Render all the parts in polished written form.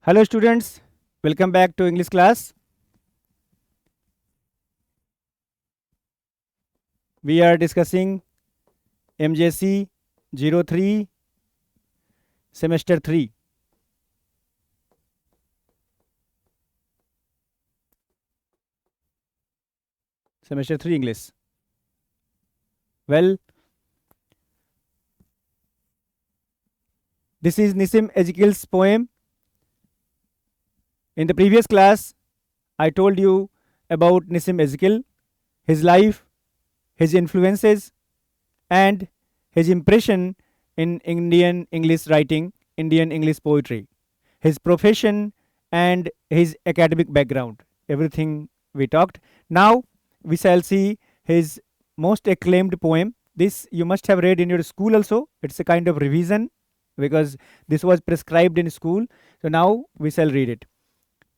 Hello students, welcome back to English class. We are discussing MJC 03 semester 3. Semester 3 English. Well, this is Nissim Ezekiel's poem. In the previous class, I told you about Nissim Ezekiel, his life, his influences, and his impression in Indian English writing, Indian English poetry, his profession, and his academic background. Everything we talked. Now we shall see his most acclaimed poem. This you must have read in your school also. It's a kind of revision because this was prescribed in school. So now we shall read it.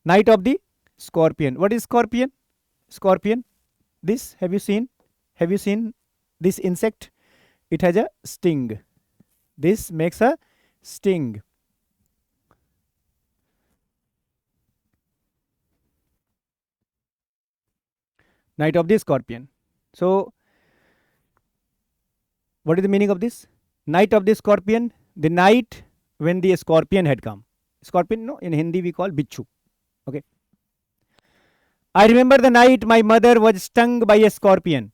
Night of the Scorpion. What is scorpion? Scorpion. This have you seen? Have you seen this insect? It has a sting. This makes a sting. Night of the Scorpion. So, what is the meaning of this? Night of the Scorpion. The night when the scorpion had come. Scorpion, no, in Hindi we call bichu. Okay. I remember the night my mother was stung by a scorpion.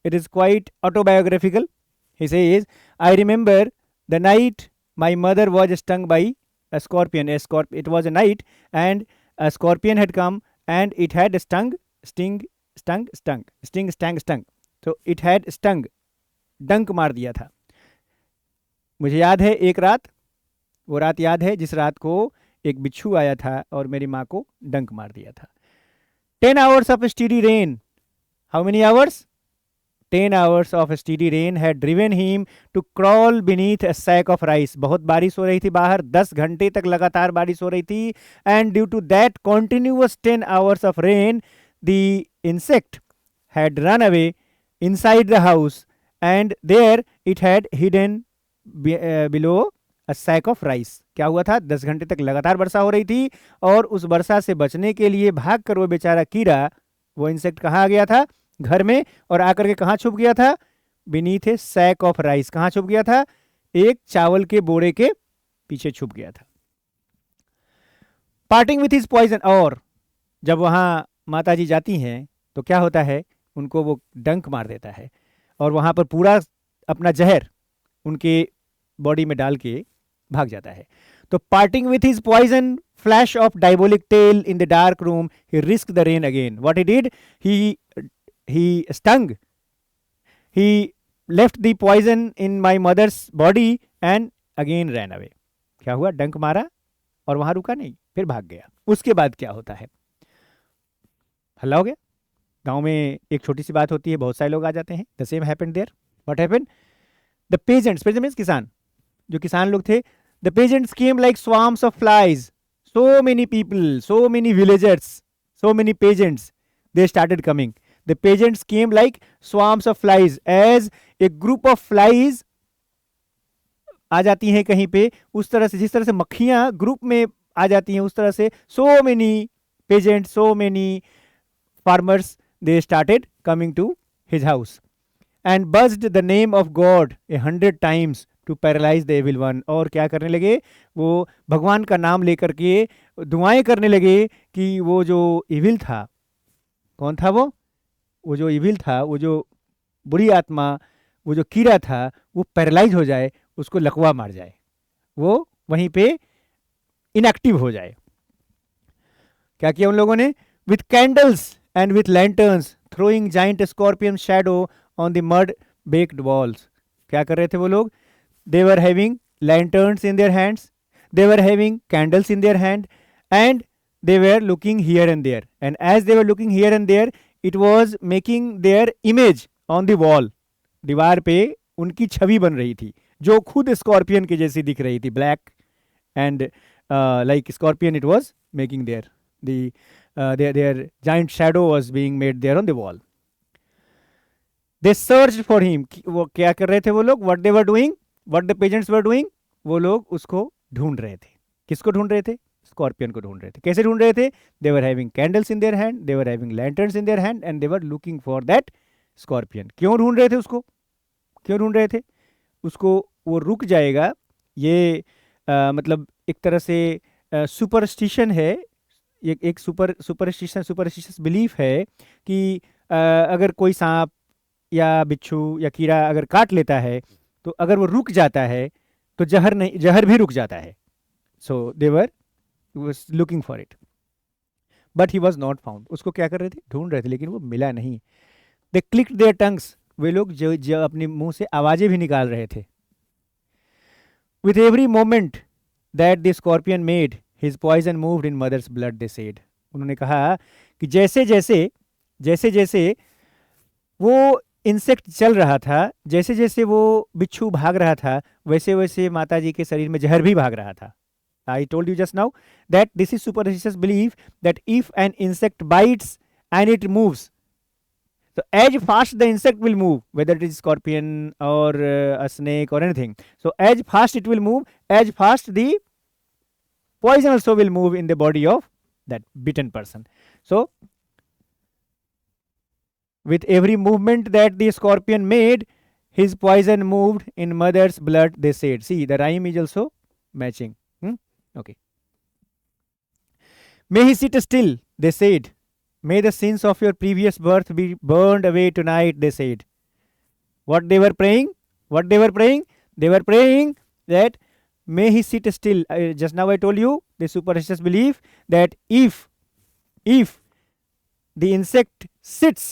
It is quite autobiographical. He says, I remember the night my mother was stung by a scorpion. It was a night and a scorpion had come and it had stung. So it had stung. डंक मार दिया था. मुझे याद है एक रात, वो रात याद है जिस रात को एक बिच्छू आया था और मेरी माँ को डंक मार दिया था. 10 hours of steady rain. How many hours? 10 hours of steady rain had driven him to crawl beneath a sack of rice. बहुत बारिश हो रही थी बाहर, 10 घंटे तक लगातार बारिश हो रही थी. And due to that continuous 10 hours of rain, the insect had run away inside the house and there it had hidden below a sack of rice. क्या हुआ था? 10 घंटे तक लगातार वर्षा हो रही थी और उस वर्षा से बचने के लिए भाग कर वो बेचारा कीड़ा, वो इंसेक्ट कहाँ आ गया था? घर में. और आकर के कहाँ छुप गया था? Beneath a sack of rice. कहाँ छुप गया था? एक चावल के बोरे के पीछे छुप गया था. Parting with his poison. और जब वहाँ माता जी जाती हैं तो क्या होता है? उनको वो डंक मार देता है और वहाँ पर पूरा अपना जहर उनके बॉडी में डाल के भाग जाता है. तो parting with his poison flash of diabolic tail in the dark room, he risk the rain again. What he did, he stung, he left the poison in my mother's body and again ran away. क्या हुआ? डंक मारा और वहां रुका नहीं, फिर भाग गया. उसके बाद क्या होता है? हल्ला हो गया. गांव में एक छोटी सी बात होती है, बहुत सारे लोग आ जाते हैं. The same happened there. What happened? The peasants, peasant means किसान, जो किसान लोग थे, the peasants came like swarms of flies. So many people, so many villagers, so many peasants, they started coming. The peasants came like swarms of flies. As a group of flies आ जाती हैं कहीं पे, उस तरह से, जिस तरह से मक्खियां ग्रुप में आ जाती हैं, उस तरह से so many peasants, so many farmers, they started coming to his house and buzzed the name of God 100 times to paralyze the evil one. और क्या करने लगे? वो भगवान का नाम लेकर के दुआएं करने लगे कि वो जो इविल था, कौन था वो? वो जो इविल था, वो जो बुरी आत्मा, वो जो कीड़ा था, वो पैरालाइज हो जाए, उसको लकवा मार जाए, वो वहीं पे इनएक्टिव हो जाए. क्या किया उन लोगों ने? With candles and with lanterns throwing giant scorpion shadow on the mud baked walls. क्या कर रहे थे वो लोग? They were having lanterns in their hands, they were having candles in their hand, and they were looking here and there. And as they were looking here and there, it was making their image on the wall. दीवार पे उनकी छवि बन रही थी जो खुद scorpion के जैसी दिख रही थी. Black and like scorpion it was making their giant shadow was being made there on the wall. They searched for him. वो क्या कर रहे थे वो लोग? What the peasants were doing? वो लोग उसको ढूंढ रहे थे. किसको ढूंढ रहे थे? स्कॉर्पियन को ढूंढ रहे थे। कैसे ढूंढ रहे थे? They were having candles in their hand, they were having lanterns in their hand and they were looking for that scorpion. क्यों ढूंढ रहे थे उसको? क्यों ढूंढ रहे थे उसको? वो रुक जाएगा, ये मतलब एक तरह से सुपरस्टिशन है, एक सुपरस्टिशियस बिलीफ है कि अगर कोई सांप या बिच्छू या कीड़ा अगर काट लेता है तो अगर वो रुक जाता है तो जहर भी रुक जाता है। So they were looking for it but he was not found. उसको क्या कर रहे थे? ढूंढ रहे थे, लेकिन वो मिला नहीं। दे क्लिक्ड देयर टंग्स, वे लोग जो अपने मुंह से आवाजें भी निकाल रहे थे। With every moment that the scorpion made his poison moved in mother's blood, they said. उन्होंने कहा कि जैसे जैसे वो इंसेक्ट चल रहा था, जैसे जैसे वो बिच्छू भाग रहा था, वैसे वैसे माता जी के शरीर में जहर भी भाग रहा था। I told you just now that this is superstitious belief that if an insect bites and it moves, so as fast the insect will move, whether it is scorpion or a snake or anything. So as fast it will move, as fast the poison also will move in the body of that bitten person. So with every movement that the scorpion made, his poison moved in mother's blood, they said. See, the rhyme is also matching. Okay. May he sit still, they said. May the sins of your previous birth be burned away tonight, they said. What they were praying? What they were praying? They were praying that may he sit still. Just now I told you the superstitious belief that if the insect sits,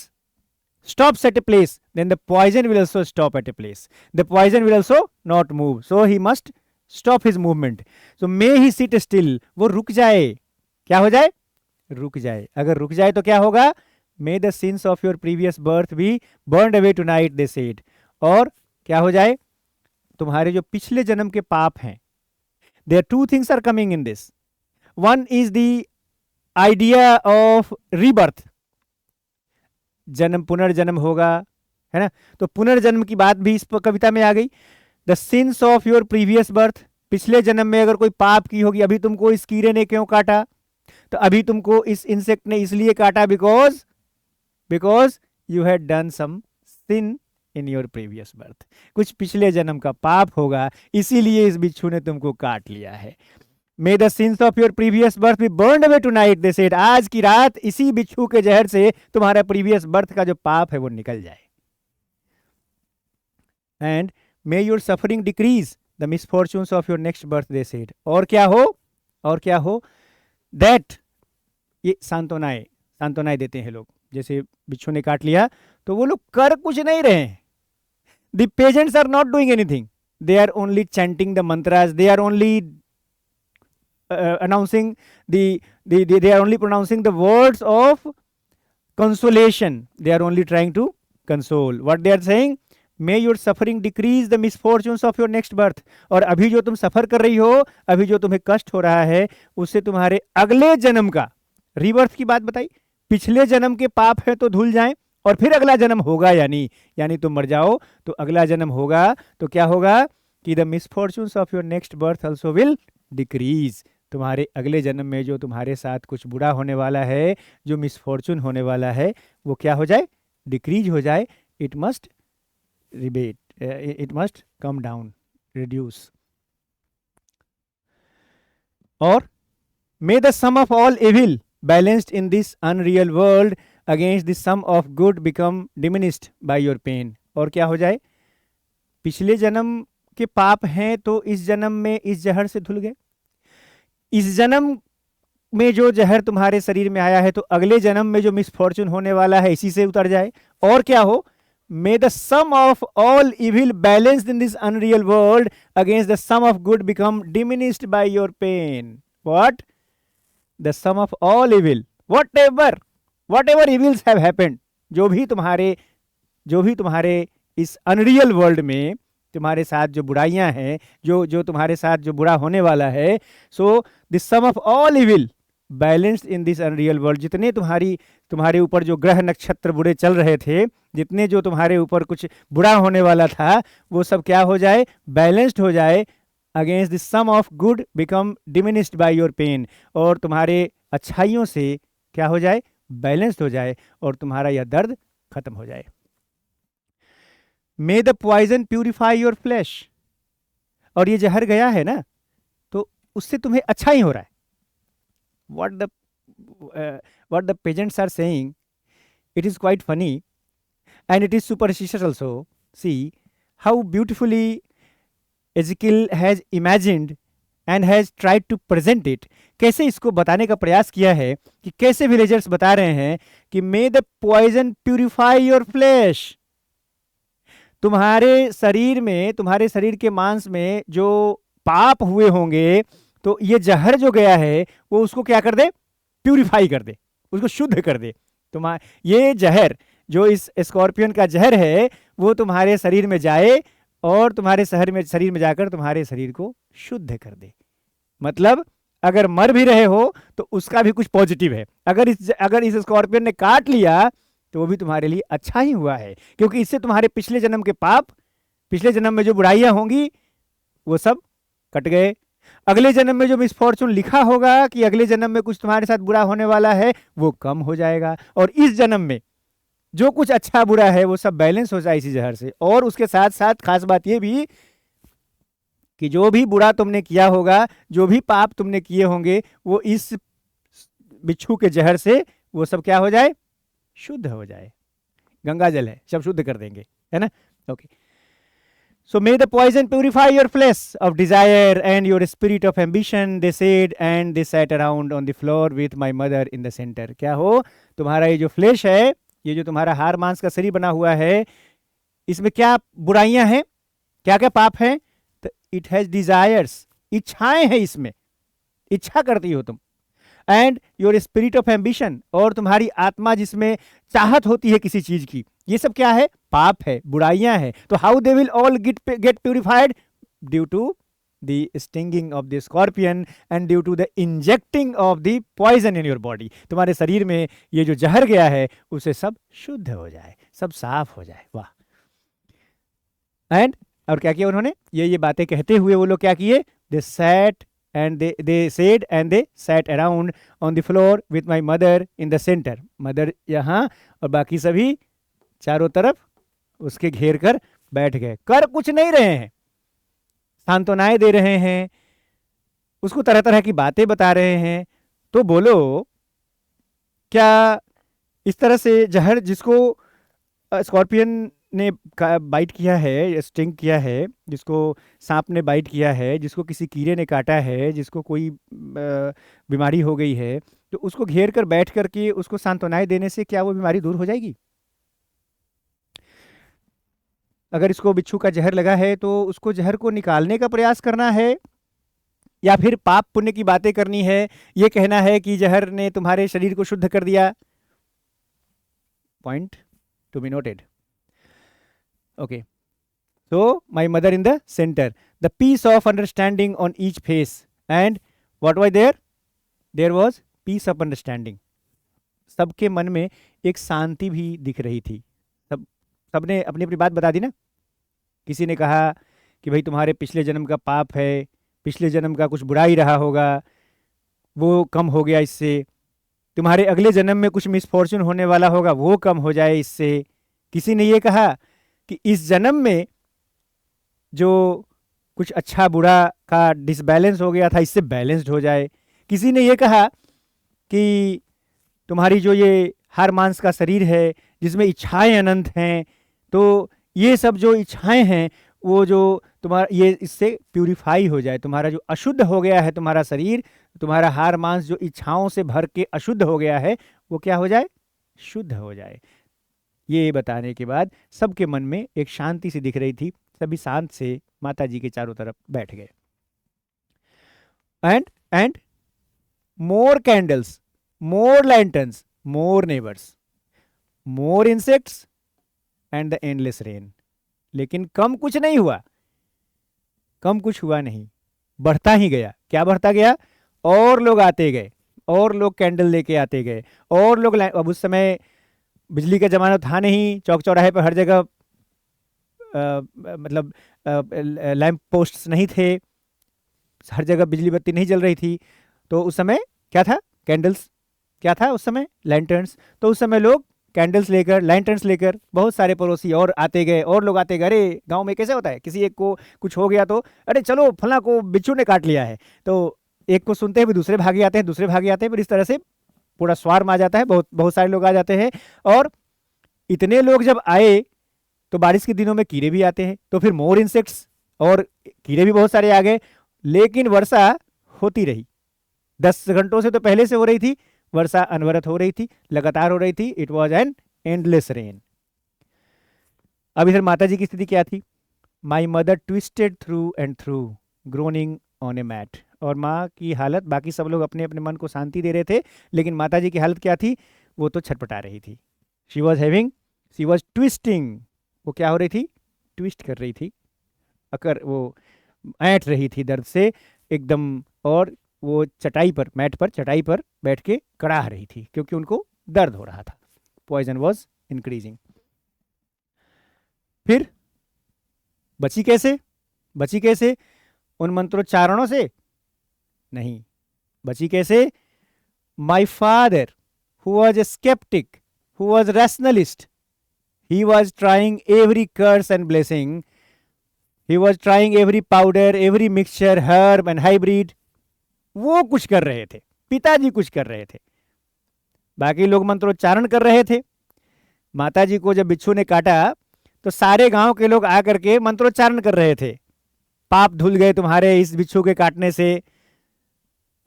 stops at a place, then the poison will also stop at a place. The poison will also not move. So he must stop his movement. So may he sit still. वो रुक जाए। क्या हो जाए? रुक जाए। अगर रुक जाए तो क्या होगा? May the sins of your previous birth be burned away tonight, they said. और क्या हो जाए? तुम्हारे जो पिछले जन्म के पाप हैं, there are two things are coming in this. One is the idea of rebirth. जन्म पुनर्जन्म होगा, है ना? तो पुनर्जन्म की बात भी इस कविता में आ गई। The sins of your previous birth, पिछले जन्म में अगर कोई पाप की होगी, अभी तुमको इस कीड़े ने क्यों काटा? तो अभी तुमको इस इंसेक्ट ने इसलिए काटा because you had done some sin in your previous birth. कुछ पिछले जन्म का पाप होगा, इसीलिए इस बिच्छू ने तुमको काट लिया है। May the sins of your previous birth be burned away tonight, they said. आज की रात इसी बिच्छू के जहर से तुम्हारा प्रीवियस बर्थ का जो पाप है वो निकल जाए। And may your suffering decrease the misfortunes of your next birth, they said. और क्या हो? that, ये सांत्वनाएं देते हैं लोग। जैसे बिच्छू ने काट लिया तो वो लोग कर कुछ नहीं रहे हैं। the peasants are not doing anything, they are only chanting the mantras, they are only announcing they are only pronouncing the words of consolation, they are only trying to console. What they are saying? May your suffering decrease the misfortunes of your next birth. और अभी जो तुम सफर कर रही हो, अभी जो तुम्हें कष्ट हो रहा है, उससे तुम्हारे अगले जन्म का, रीबर्थ की बात बताई, पिछले जन्म के पाप है तो धुल जाएं, और फिर अगला जन्म होगा यानी तुम मर जाओ तो अगला जन्म होगा तो क्या होगा कि the misfortunes of your next birth also will decrease. तुम्हारे अगले जन्म में जो तुम्हारे साथ कुछ बुरा होने वाला है, जो मिसफॉर्चून होने वाला है, वो क्या हो जाए? डिक्रीज हो जाए। It must rebate, it must come down, reduce. Or may the sum of all evil balanced in this unreal world against the sum of good become diminished by your pain. और क्या हो जाए? पिछले जन्म के पाप हैं तो इस जन्म में इस जहर से धुल गए, इस जन्म में जो जहर तुम्हारे शरीर में आया है तो अगले जन्म में जो मिसफॉर्चून होने वाला है इसी से उतर जाए। और क्या हो? May the sum of all evil balanced in this unreal world against the sum of good become diminished by your pain. What? The sum of all evil, whatever evils have happened, जो भी तुम्हारे इस unreal world में तुम्हारे साथ जो बुराइयां हैं, जो तुम्हारे साथ जो बुरा होने वाला है, so the sum of all evil balanced in this unreal world, जितने तुम्हारे ऊपर जो ग्रह नक्षत्र बुरे चल रहे थे, जितने जो तुम्हारे ऊपर कुछ बुरा होने वाला था, वो सब क्या हो जाए? बैलेंस्ड हो जाए against the sum of good become diminished by your pain, और तुम्हारे अच्छाइयों से क्या हो जाए, बैलेंस्ड हो जाए, और तुम्हारा यह दर्द खत्म हो जाए। May the poison purify your flesh, और ये जहर गया है ना, तो उससे तुम्हें अच्छा ही हो रहा है। what the peasants are saying, it is quite funny and it is superstitious also. See how beautifully Ezekiel has imagined and has tried to present it. कैसे इसको बताने का प्रयास किया है कि कैसे विलेजर्स बता रहे हैं कि may the poison purify your flesh, तुम्हारे शरीर में, तुम्हारे शरीर के मांस में जो पाप हुए होंगे, तो ये जहर जो गया है वो उसको क्या कर दे, प्यूरिफाई कर दे, उसको शुद्ध कर दे। ये जहर जो इस स्कॉर्पियन का जहर है वो तुम्हारे शरीर में जाए और तुम्हारे शरीर में जाकर तुम्हारे शरीर को शुद्ध कर दे। मतलब अगर मर भी रहे हो तो उसका भी कुछ पॉजिटिव है। अगर इस स्कॉर्पियन ने काट लिया तो वो भी तुम्हारे लिए अच्छा ही हुआ है, क्योंकि इससे तुम्हारे पिछले जन्म के पाप, पिछले जन्म में जो बुराइयां होंगी वो सब कट गए। अगले जन्म में जो मिसफॉर्चून लिखा होगा कि अगले जन्म में कुछ तुम्हारे साथ बुरा होने वाला है वो कम हो जाएगा, और इस जन्म में जो कुछ अच्छा बुरा है वो सब बैलेंस हो जाए इसी जहर से। और उसके साथ साथ खास बात ये भी कि जो भी बुरा तुमने किया होगा, जो भी पाप तुमने किए होंगे, वो इस बिच्छू के जहर से वो सब क्या हो जाए, शुद्ध हो जाए। गंगा जल है, सब शुद्ध कर देंगे, है ना। Okay, so may the poison purify your flesh of desire and your spirit of ambition, they said, and they sat around on the floor with my mother in the center. क्या हो, तुम्हारा ये जो फ्लेश है, ये जो तुम्हारा हार मांस का शरीर बना हुआ है, इसमें क्या बुराइयां हैं, क्या क्या पाप हैं, तो इट हैज डिजायर्स, इच्छाएं हैं, इसमें इच्छा करती हो तुम, and your spirit of ambition, और तुम्हारी आत्मा जिसमें चाहत होती है किसी चीज की, ये सब क्या है, पाप है, बुराइयां हैं। तो how they will all get purified, due to the stinging of the scorpion and due to the injecting of the poison in your body. तुम्हारे शरीर में ये जो जहर गया है उसे सब शुद्ध हो जाए, सब साफ हो जाए। वाह। एंड और क्या किया उन्होंने, ये बातें कहते हुए वो लोग क्या किए, दे set and they said and they sat around on the floor with my mother in the center. Mother यहाँ और बाकी सभी चारों तरफ उसके घेर कर बैठ गए। कर कुछ नहीं रहे हैं, सांत्वनाएं दे रहे हैं, उसको तरह तरह की बातें बता रहे हैं। तो बोलो, क्या इस तरह से जहर जिसको स्कॉर्पियन ने बाइट किया है, स्टिंग किया है, जिसको सांप ने बाइट किया है, जिसको किसी कीड़े ने काटा है, जिसको कोई बीमारी हो गई है, तो उसको घेर कर बैठ करके उसको सांत्वनाएं देने से क्या वो बीमारी दूर हो जाएगी? अगर इसको बिच्छू का जहर लगा है तो उसको जहर को निकालने का प्रयास करना है, या फिर पाप पुण्य की बातें करनी है, ये कहना है कि जहर ने तुम्हारे शरीर को शुद्ध कर दिया। Point to be noted. Okay, so my mother in the center, the peace of understanding on each face, and what was there? There was peace of understanding. सबके मन में एक शांति भी दिख रही थी। सबने अपनी अपनी बात बता दी ना। किसी ने कहा कि भाई तुम्हारे पिछले जन्म का पाप है, पिछले जन्म का कुछ बुराई रहा होगा, वो कम हो गया इससे। तुम्हारे अगले जन्म में कुछ मिसफॉर्चून होने वाला होगा, वो कम हो जाए इससे। किसी ने ये कहा कि इस जन्म में जो कुछ अच्छा बुरा का डिसबैलेंस हो गया था, इससे बैलेंस्ड हो जाए। किसी ने ये कहा कि तुम्हारी जो ये हार मांस का शरीर है जिसमें इच्छाएं अनंत हैं, तो ये सब जो इच्छाएं हैं वो जो तुम्हारा ये इससे प्यूरिफाई हो जाए। तुम्हारा जो अशुद्ध हो गया है तुम्हारा शरीर, तुम्हारा हार मांस जो इच्छाओं से भर के अशुद्ध हो गया है, वो क्या हो जाए, शुद्ध हो जाए। ये बताने के बाद सबके मन में एक शांति सी दिख रही थी। सभी शांत से माता जी के चारों तरफ बैठ गए। And more candles, more lanterns, more neighbours, more insects and the endless rain. लेकिन कम कुछ नहीं हुआ, कम कुछ हुआ नहीं, बढ़ता ही गया। क्या बढ़ता गया? और लोग आते गए, और लोग कैंडल लेके आते गए, और लोग। अब उस समय बिजली का जमाना था नहीं, चौक चौराहे पर हर जगह मतलब लैंप पोस्ट्स नहीं थे, हर जगह बिजली बत्ती नहीं जल रही थी, तो उस समय क्या था, कैंडल्स, क्या था उस समय, लैंटर्न्स। तो उस समय लोग कैंडल्स लेकर, लैंटर्न्स लेकर, बहुत सारे पड़ोसी और आते गए, और लोग आते गए। अरे गांव में कैसे होता है, किसी एक को कुछ हो गया तो अरे चलो फला को बिच्छू ने काट लिया है, तो एक को सुनते हैं, फिर दूसरे भागे आते हैं, दूसरे भागे आते हैं, फिर इस तरह से पूरा स्वार्म आ जाता है, बहुत बहुत सारे लोग आ जाते हैं। और इतने लोग जब आए तो बारिश के दिनों में कीड़े भी आते हैं, तो फिर मोर इंसेक्ट्स और कीड़े भी बहुत सारे आ गए। लेकिन वर्षा होती रही, 10 घंटों से तो पहले से हो रही थी, वर्षा अनवरत हो रही थी, लगातार हो रही थी। It was an endless rain. अब इधर माता जी की स्थिति क्या थी, my mother twisted through and through groaning on a mat. और माँ की हालत, बाकी सब लोग अपने अपने मन को शांति दे रहे थे, लेकिन माता जी की हालत क्या थी, वो तो छटपटा रही थी। शी वॉज ट्विस्टिंग, वो क्या हो रही थी, ट्विस्ट कर रही थी, अकर वो ऐंठ रही थी दर्द से एकदम, और वो चटाई पर, मैट पर, चटाई पर बैठ के कड़ाह रही थी, क्योंकि उनको दर्द हो रहा था। Poison was increasing. फिर बची कैसे, बची कैसे, उन मंत्रोच्चारणों से नहीं, बची कैसे, my father who was a sceptic, who was rationalist, he was trying every curse and blessing, he was trying every powder, every mixture, herb and hybrid। वो कुछ कर रहे थे, पिताजी कुछ कर रहे थे, बाकी लोग मंत्रोच्चारण कर रहे थे। माताजी को जब बिच्छू ने काटा तो सारे गांव के लोग आकर के मंत्रोच्चारण कर रहे थे, पाप धुल गए तुम्हारे इस बिच्छू के काटने से,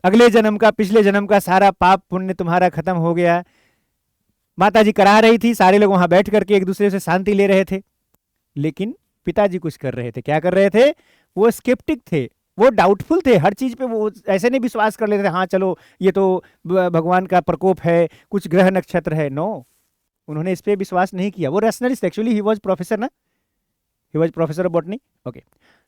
अगले जन्म का, पिछले जन्म का सारा पाप पुण्य तुम्हारा खत्म हो गया। माताजी करा रही थी, सारे लोग वहां बैठ करके एक दूसरे से शांति ले रहे थे। लेकिन पिताजी कुछ कर रहे थे, क्या कर रहे थे, वो स्केप्टिक थे, वो डाउटफुल थे, हर चीज पे वो ऐसे नहीं विश्वास कर लेते थे, हाँ चलो ये तो भगवान का प्रकोप है, कुछ ग्रह नक्षत्र है। नो, उन्होंने इस पे विश्वास नहीं किया। वो rationalist, actually he was professor ना, he was professor of botany, okay,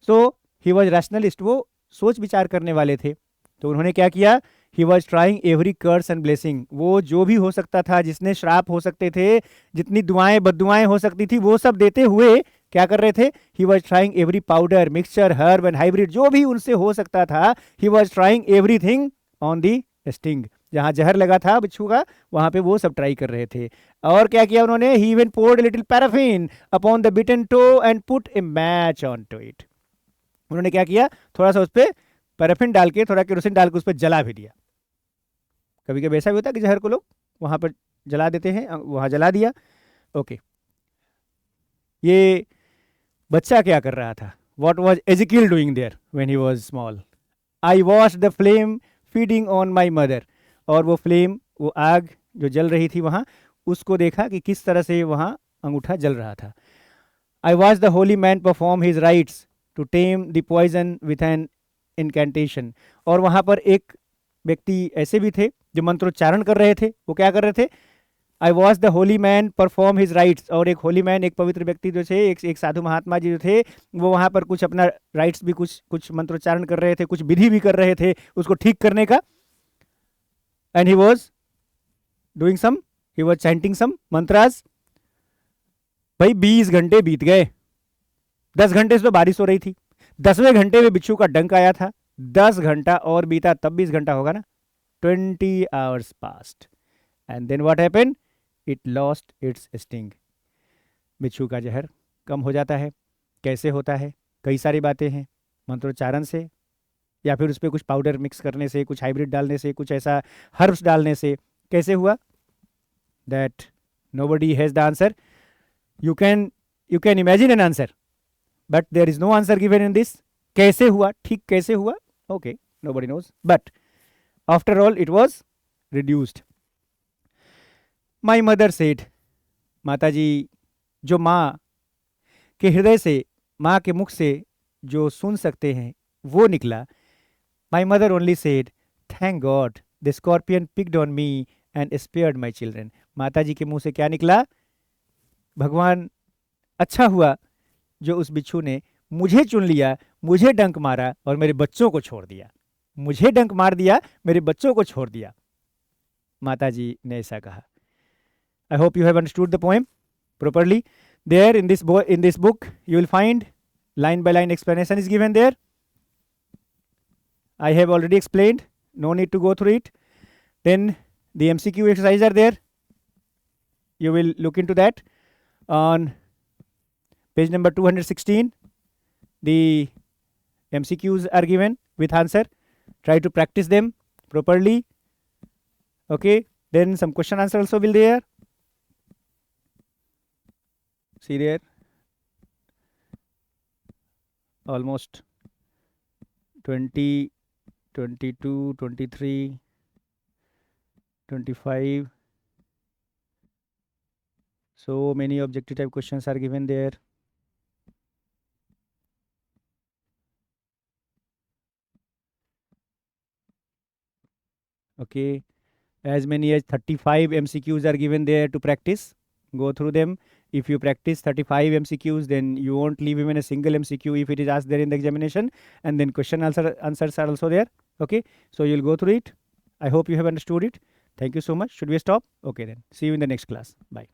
so he was rationalist, वो सोच विचार करने वाले थे। तो उन्होंने क्या किया, he was trying every curse and blessing, वो जो भी हो सकता था, जिसने श्राप हो सकते थे, जितनी दुआएं बद्दुआएं हो सकती थी, वो सब देते हुए क्या कर रहे थे, ही was trying every powder, mixture, herb and hybrid, जो भी उनसे हो सकता था, ही was trying everything on the sting. जहां जहर लगा था बिच्छू का, वहां पे वो सब ट्राई कर रहे थे। और क्या किया उन्होंने, he even poured little paraffin upon the bitten toe and put a match on to it. उन्होंने क्या किया, थोड़ा सा उस पर पैराफिन डाल के, थोड़ा केरोसिन डाल के उस पर जला भी दिया। कभी कभी ऐसा भी होता है कि जहर को लोग वहां पर जला देते हैं, वहां जला दिया, ओके। ये बच्चा क्या कर रहा था, what was Ezekiel doing there when he was small, I watch the flame feeding on my mother. और वो फ्लेम, वो आग जो जल रही थी वहां, उसको देखा कि किस तरह से वहां अंगूठा जल रहा था। I watch the holy man perform his rites to tame the poison with an incantation. और वहां पर एक व्यक्ति ऐसे भी थे जो मंत्रोच्चारण कर रहे थे, वो क्या कर रहे थे, आई watch the holy man perform his rights. और एक होली मैन, एक पवित्र व्यक्ति जो थे, एक साधु महात्मा जी जो थे, वो वहां पर कुछ अपना राइट्स भी, कुछ मंत्रोच्चारण कर रहे थे, कुछ विधि भी कर रहे थे उसको ठीक करने का। And he was doing some, he was chanting some mantras. भाई 20 घंटे बीत गए, 10 घंटे से तो बारिश हो रही थी, 10वें घंटे में बिच्छू का डंक आया था, 10 घंटा और बीता तब 20 घंटा होगा ना, 20 hours passed and then what happened, it lost its sting। बिच्छू का जहर कम हो जाता है, कैसे होता है, कई सारी बातें हैं, मंत्रोच्चारण से, या फिर उस पर कुछ पाउडर मिक्स करने से, कुछ हाइब्रिड डालने से, कुछ ऐसा हर्ब्स डालने से। कैसे हुआ, that nobody has the answer, you can imagine an answer but there is no answer given in this। कैसे हुआ, ठीक कैसे हुआ, okay, nobody knows, but after all it was reduced। my mother said, माता जी, जो माँ के हृदय से, माँ के मुख से जो सुन सकते हैं वो निकला। my mother only said, thank God the scorpion picked on me and spared my children। माता जी के मुंह से क्या निकला, भगवान अच्छा हुआ जो उस बिच्छू ने मुझे चुन लिया, मुझे डंक मारा और मेरे बच्चों को छोड़ दिया, मुझे डंक मार दिया, मेरे बच्चों को छोड़ दिया। माता जी ने ऐसा कहा। I hope you have understood the poem properly। There in this book you will find line by line explanation is given there। I have already explained, no need to go through it. Then the MCQ exercises are there. You will look into that. On page number 216, the MCQs are given with answer. Try to practice them properly. Okay, then some question answer also will there. See there, almost 20, 22, 23, 25. So many objective type questions are given there. Okay, as many as 35 MCQs are given there to practice. Go through them. If you practice 35 MCQs, then you won't leave even a single MCQ if it is asked there in the examination. And then question answers are also there. Okay, so you'll go through it. I hope you have understood it. Thank you so much. Should we stop? Okay, then see you in the next class. Bye.